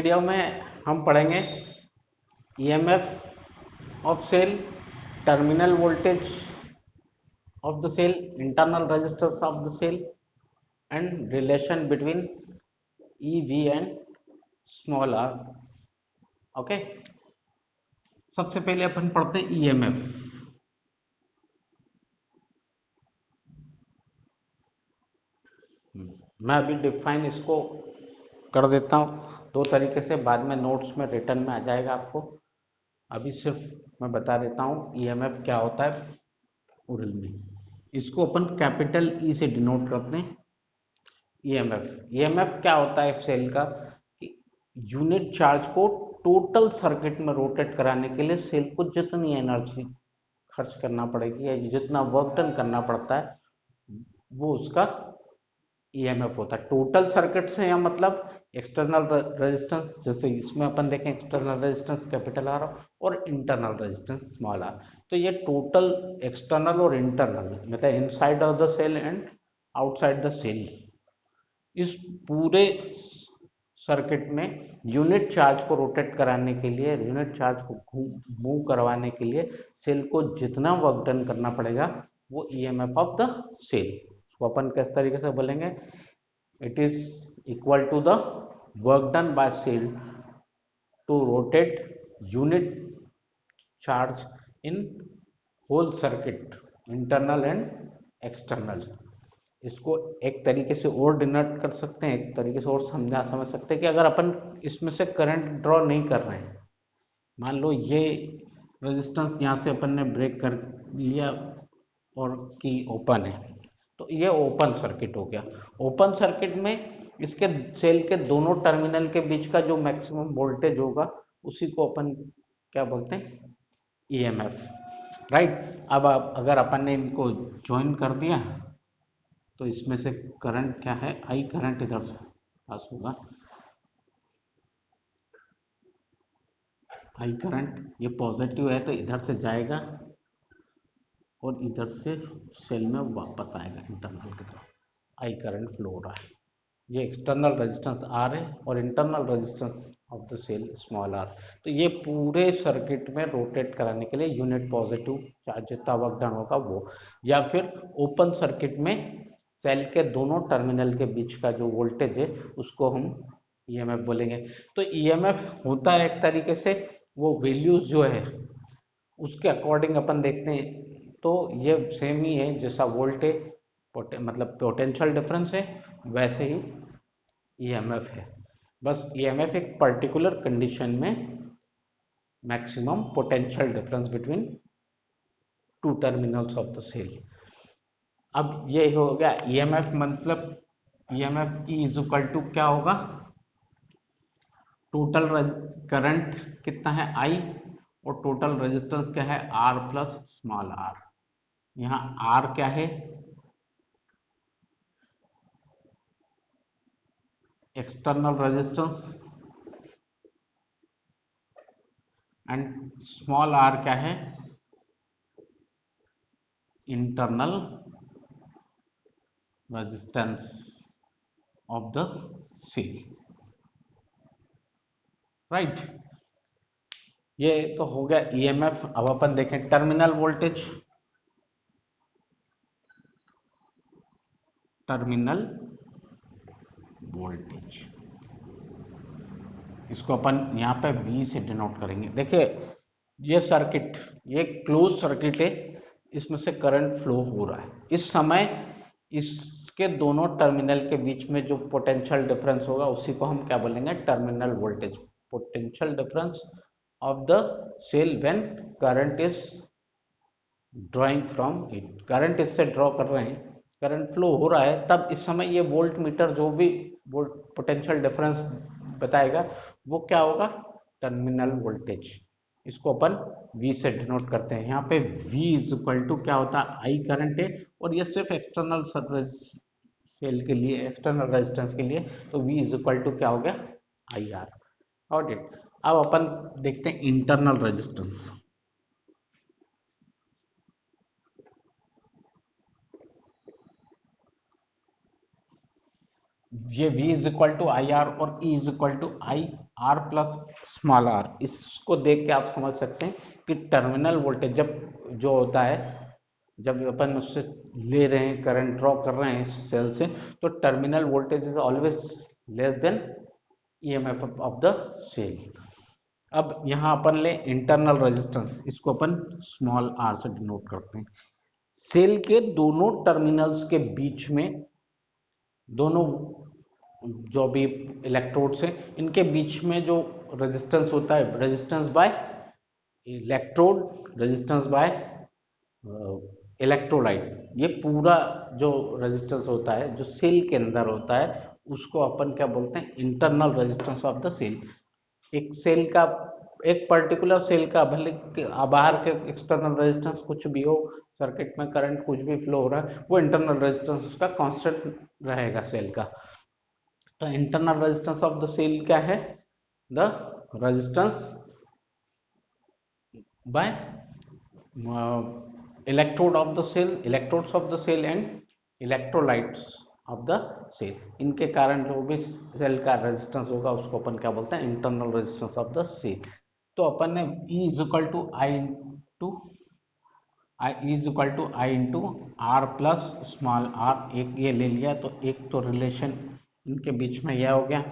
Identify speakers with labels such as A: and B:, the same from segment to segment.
A: Video में हम पढ़ेंगे EMF of cell, terminal voltage of the cell, internal resistors of the cell, and relation between EV and small r. Okay, सबसे पहले अपन पढ़ते हैं EMF. मैं अभी डिफाइन इसको कर देता हूँ दो तरीके से, बाद में नोट्स में रिटर्न में आ जाएगा आपको। अभी सिर्फ मैं बता देता हूँ ईएमएफ क्या होता है ओरल में। इसको अपन कैपिटल ई से डिनोट करते हैं ईएमएफ क्या होता है सेल का कि यूनिट चार्ज को टोटल सर्किट में रोटेट कराने के लिए सेल को जितनी एनर्जी खर्च करना पड़ेगी या जितना वर्क डन करना पड़ता है वो उसका ईएमएफ होता है। टोटल सर्किट से या मतलब एक्सटर्नल रेजिस्टेंस, जैसे इसमें अपन देखें एक्सटर्नल रेजिस्टेंस कैपिटल आर और इंटरनल रेजिस्टेंस स्मॉल आर। तो ये टोटल एक्सटर्नल और इंटरनल मतलब inside of the cell and outside the cell, इस पूरे सर्किट में यूनिट चार्ज को रोटेट कराने के लिए, यूनिट चार्ज को मूव करवाने के लिए सेल को जितना वर्क डन करना पड़ेगा वो ईएमएफ ऑफ द सेल। उसको अपन किस तरीके से बोलेंगे, it is equal to the work done by cell to rotate unit charge in whole circuit, internal and external. इसको एक तरीके से और डिनोट कर सकते हैं, एक तरीके से और समझ सकते हैं कि अगर अपन इसमें से करंट ड्रॉ नहीं कर रहे हैं, मान लो ये रेजिस्टेंस यहाँ से अपन ने ब्रेक कर लिया और की ओपन है, तो ये ओपन सर्किट हो गया। ओपन सर्किट में इसके सेल के दोनों टर्मिनल के बीच का जो मैक्सिमम वोल्टेज होगा उसी को अपन क्या बोलते हैं, ईएमएफ, राइट। अब अगर अपन ने इनको ज्वाइन कर दिया तो इसमें से करंट क्या है, आई करंट इधर से पास होगा, आई करंट ये पॉजिटिव है तो इधर से जाएगा और इधर से सेल में वापस आएगा इंटरनल की तरफ, आई करंट फ्लो हो रहा है। ये एक्सटर्नल रेजिस्टेंस आर है और internal resistance of the cell small R. तो ये पूरे सर्किट में रोटेट कराने के लिए यूनिट पॉजिटिव चार्ज जितना वर्क डन होगा वो, या फिर ओपन सर्किट में सेल के दोनों टर्मिनल के बीच का जो वोल्टेज है उसको हम ईएमएफ बोलेंगे। तो ईएमएफ होता है एक तरीके से वो वैल्यूज जो है उसके अकॉर्डिंग अपन देखते हैं, तो ये सेम ही है जैसा वोल्टेज मतलब पोटेंशियल डिफरेंस है वैसे ही ईएमएफ है। बस ईएमएफ एक पर्टिकुलर कंडीशन में maximum potential difference between two terminals of the cell. अब ये हो गया ईएमएफ, मतलब ईएमएफ इज इक्वल टू क्या होगा, टोटल करंट कितना है आई और टोटल रेजिस्टेंस क्या है आर प्लस स्मॉल आर। यहाँ आर क्या है, external resistance, and small R क्या है, internal resistance of the cell, right. ये तो हो गया ईएमएफ। अब अपन देखें टर्मिनल वोल्टेज, टर्मिनल वोल्टेज इसको अपन यहाँ पे V से डिनोट करेंगे। देखिए ये सर्किट, ये क्लोज सर्किट है, इसमें से करंट फ्लो हो रहा है। इस समय इसके दोनों टर्मिनल के बीच में जो पोटेंशियल डिफरेंस होगा उसी को हम क्या बोलेंगे, terminal voltage, potential difference of the cell when current is drawing from it. Current इससे ड्रॉ कर रहे हैं, करंट फ्लो हो रहा है, तब इस समय ये वोल्ट मीटर जो भी वोल्ट पोटेंशियल डिफरेंस बताएगा वो क्या होगा, टर्मिनल वोल्टेज। इसको अपन V से डिनोट करते हैं। यहाँ पे V इज इक्वल टू क्या होता है, आई करंट है और ये सिर्फ एक्सटर्नल सेल के लिए, एक्सटर्नल रेजिस्टेंस के लिए, तो V इज इक्वल टू क्या हो गया, आई आर। Got it. अब अपन देखते हैं इंटरनल रेजिस्टेंस। ये V is equal to I R और E is equal to I R plus small R. इसको देख के आप समझ सकते हैं कि टर्मिनल वोल्टेज जब जो होता है, जब अपन उससे ले रहे हैं, करंट ड्रॉ कर रहे हैं सेल से, तो terminal voltage is always less than EMF of the cell. अब यहाँ अपन ले इंटरनल रेजिस्टेंस, इसको अपन स्मॉल आर से डिनोट करते हैं। सेल के दोनों टर्मिनल्स के बीच में, दोनों जो भी इलेक्ट्रोड्स हैं इनके बीच में जो रेजिस्टेंस होता है, resistance by electrode, resistance bye electrolyte, ये पूरा जो रेजिस्टेंस होता है जो सेल के अंदर होता है उसको अपन क्या बोलते हैं, internal resistance of the cell. एक सेल का, एक पर्टिकुलर सेल का भले बाहर के एक्सटर्नल रेजिस्टेंस कुछ भी हो, सर्किट में करंट कुछ भी फ्लो हो रहा है, वो इंटरनल रेजिस्टेंस उसका कांस्टेंट रहेगा सेल का। तो internal resistance of the cell क्या है, the resistance by electrode of the cell, electrodes of the cell and electrolytes of the cell, इनके कारण जो भी सेल का रेजिस्टेंस होगा उसको अपन क्या बोलते हैं, internal resistance of the cell. तो अपन ने E is equal to I into R plus small R, एक ये ले लिया, तो एक तो रिलेशन इनके बीच में यह हो गया,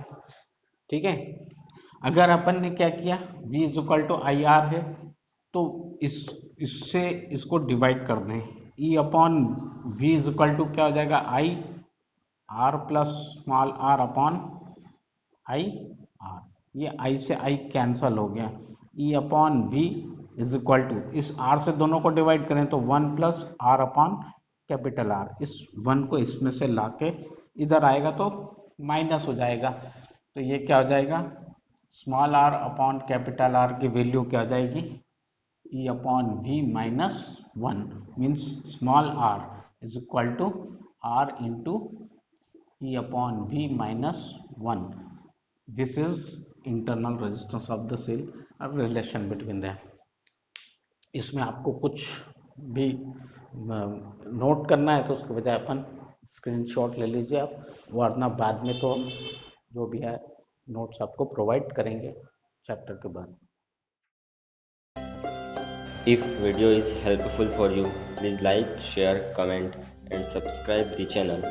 A: ठीक है। अगर अपन ने क्या किया, V is equal to I R है, तो इससे इसको डिवाइड कर दें, E upon V is equal to क्या हो जाएगा, I R plus small R upon I R, ये आई से आई कैंसल हो गया। E upon V is equal to, इस R से दोनों को डिवाइड करें तो 1 plus R upon capital R, इस 1 को इसमें से लाके इधर आएगा तो माइनस हो जाएगा, तो ये क्या हो जाएगा, small r upon capital R की वैल्यू क्या हो जाएगी, E upon V minus 1, means small r is equal to R into E upon V minus 1। This is internal resistance of the cell और रिलेशन बिटवीन दैम। इसमें आपको कुछ भी note करना है तो उसके बजाय अपन स्क्रीनशॉट ले लीजिए आप, वरना बाद में तो हम जो भी है नोट्स आपको प्रोवाइड करेंगे चैप्टर के बाद।
B: If video is helpful for you, please like, share, comment and subscribe the channel.